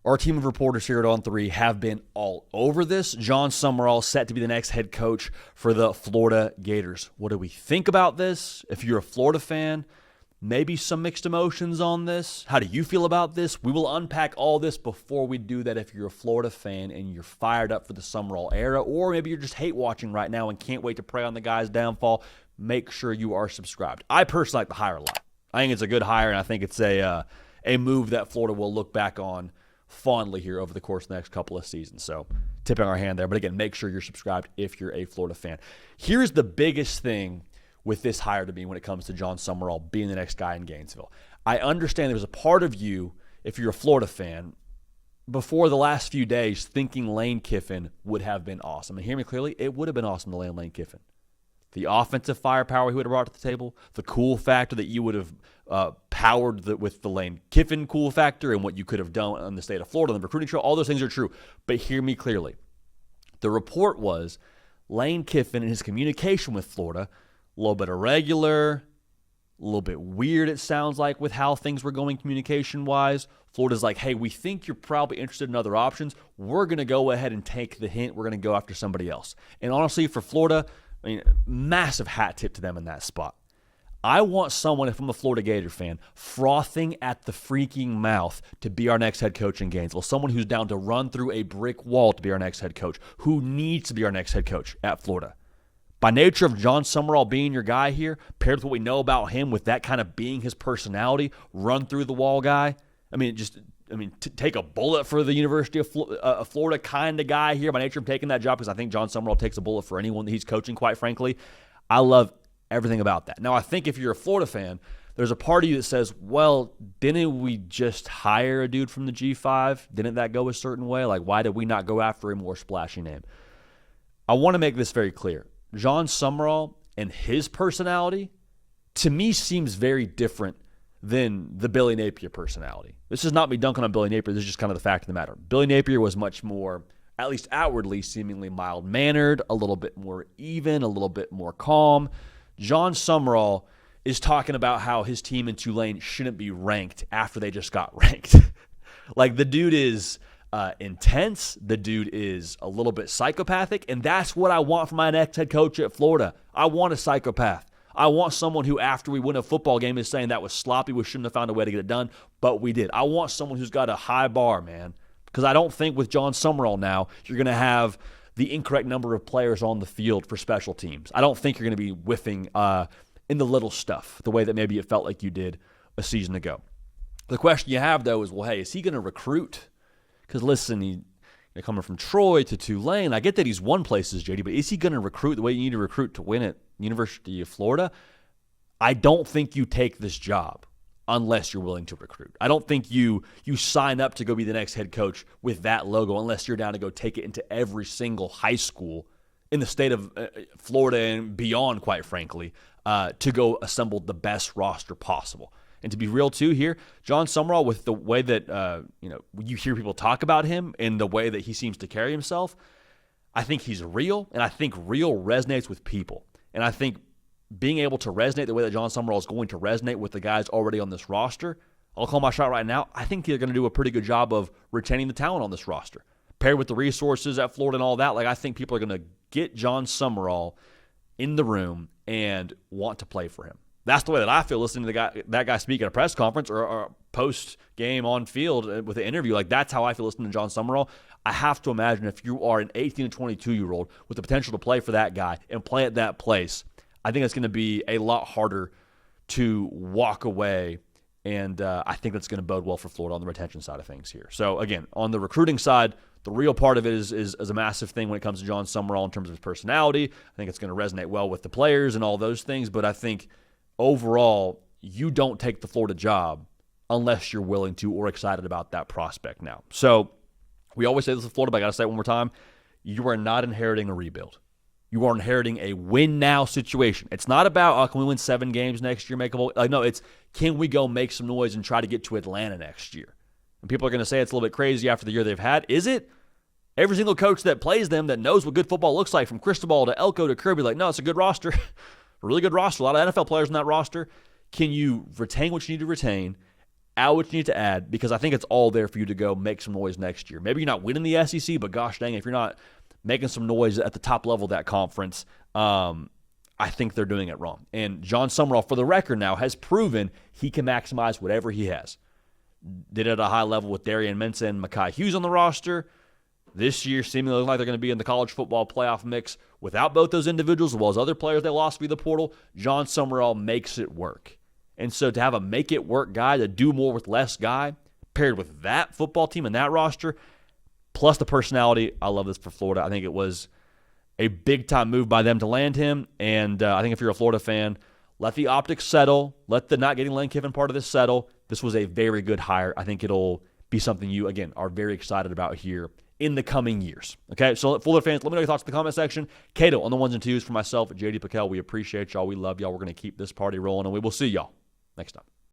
Our team of reporters here at On 3 have been all over this. Jon Sumrall set to be the next head coach for the Florida Gators. What do we think about this? If you're a Florida fan, maybe some mixed emotions on this. How do you feel about this? We will unpack all this before we do that. If you're a Florida fan and you're fired up for the Sumrall era, or maybe you're just hate watching right now and can't wait to prey on the guy's downfall, make sure you are subscribed. I personally like the hire a lot. I think it's a good hire, and I think it's a move that Florida will look back on fondly here over the course of the next couple of seasons. So tipping our hand there. But again, make sure you're subscribed if you're a Florida fan. Here's the biggest thing with this hire to me when it comes to Jon Sumrall being the next guy in Gainesville. I understand there was a part of you, if you're a Florida fan, before the last few days thinking Lane Kiffin would have been awesome. And hear me clearly, it would have been awesome to land Lane Kiffin. The offensive firepower he would have brought to the table, the cool factor that you would have powered with the Lane Kiffin cool factor and what you could have done on the state of Florida, the recruiting trail, all those things are true. But hear me clearly. The report was Lane Kiffin and his communication with Florida, a little bit irregular, a little bit weird it sounds like with how things were going communication-wise. Florida's like, hey, we think you're probably interested in other options. We're going to go ahead and take the hint. We're going to go after somebody else. And honestly, for Florida, I mean, massive hat tip to them in that spot. I want someone, if I'm a Florida Gator fan, frothing at the freaking mouth to be our next head coach in Gainesville. Someone who's down to run through a brick wall to be our next head coach, who needs to be our next head coach at Florida. By nature of Jon Sumrall being your guy here, paired with what we know about him, with that kind of being his personality, run through the wall guy, take a bullet for the University of Florida kind of guy here by nature of taking that job, because I think Jon Sumrall takes a bullet for anyone that he's coaching, quite frankly. I love everything about that. Now, I think if you're a Florida fan, there's a part of you that says, well, didn't we just hire a dude from the G5? Didn't that go a certain way? Like, why did we not go after a more splashy name? I want to make this very clear. Jon Sumrall and his personality, to me, seems very different than the Billy Napier personality. This is not me dunking on Billy Napier. This is just kind of the fact of the matter. Billy Napier was much more, at least outwardly, seemingly mild-mannered, a little bit more even, a little bit more calm. Jon Sumrall is talking about how his team in Tulane shouldn't be ranked after they just got ranked. Like, the dude is intense. The dude is a little bit psychopathic, and that's what I want from my next head coach at Florida. I want a psychopath. I want someone who, after we win a football game, is saying that was sloppy, we shouldn't have found a way to get it done, but we did. I want someone who's got a high bar, man, because I don't think with Jon Sumrall now you're going to have the incorrect number of players on the field for special teams. I don't think you're going to be whiffing in the little stuff the way that maybe it felt like you did a season ago. The question you have, though, is, well, hey, is he going to recruit? Because, listen, coming from Troy to Tulane, I get that he's won places, JD, but is he going to recruit the way you need to recruit to win at University of Florida? I don't think you take this job unless you're willing to recruit. I don't think you sign up to go be the next head coach with that logo unless you're down to go take it into every single high school in the state of Florida and beyond, quite frankly, to go assemble the best roster possible. And to be real, too, here, Jon Sumrall, with the way that you hear people talk about him and the way that he seems to carry himself, I think he's real, and I think real resonates with people. And I think being able to resonate the way that Jon Sumrall is going to resonate with the guys already on this roster, I'll call my shot right now, I think they're going to do a pretty good job of retaining the talent on this roster. Paired with the resources at Florida and all that, I think people are going to get Jon Sumrall in the room and want to play for him. That's the way that I feel listening to that guy speak at a press conference or post-game on field with an interview. That's how I feel listening to Jon Sumrall. I have to imagine if you are an 18 to 22-year-old with the potential to play for that guy and play at that place, I think it's going to be a lot harder to walk away, and I think that's going to bode well for Florida on the retention side of things here. So, again, on the recruiting side, the real part of it is a massive thing when it comes to Jon Sumrall in terms of his personality. I think it's going to resonate well with the players and all those things, but I think overall, you don't take the Florida job unless you're willing to or excited about that prospect now. So we always say this with Florida, but I got to say it one more time. You are not inheriting a rebuild. You are inheriting a win-now situation. It's not about, can we win 7 games next year, make a bowl? No, it's can we go make some noise and try to get to Atlanta next year? And people are going to say it's a little bit crazy after the year they've had. Is it? Every single coach that plays them that knows what good football looks like, from Cristobal to Elko to Kirby, no, it's a good roster. A really good roster. A lot of NFL players in that roster. Can you retain what you need to retain add what you need to add, because I think it's all there for you to go make some noise next year. Maybe you're not winning the SEC, but gosh dang, if you're not making some noise at the top level of that conference, I think they're doing it wrong. And Jon Sumrall, for the record now, has proven he can maximize whatever he has. Did it at a high level with Darian Mensah and Mekhi Hughes on the roster. This year, seemingly looks like they're going to be in the college football playoff mix without both those individuals, as well as other players they lost via the portal. Jon Sumrall makes it work. And so to have a make-it-work guy, to do more with less guy, paired with that football team and that roster, plus the personality, I love this for Florida. I think it was a big-time move by them to land him. And I think if you're a Florida fan, let the optics settle. Let the not getting Lane Kiffin part of this settle. This was a very good hire. I think it'll be something you, again, are very excited about here in the coming years. Okay, so Florida fans, let me know your thoughts in the comment section. Cato on the ones and twos for myself, JD PicKell. We appreciate y'all. We love y'all. We're going to keep this party rolling, and we will see y'all next time.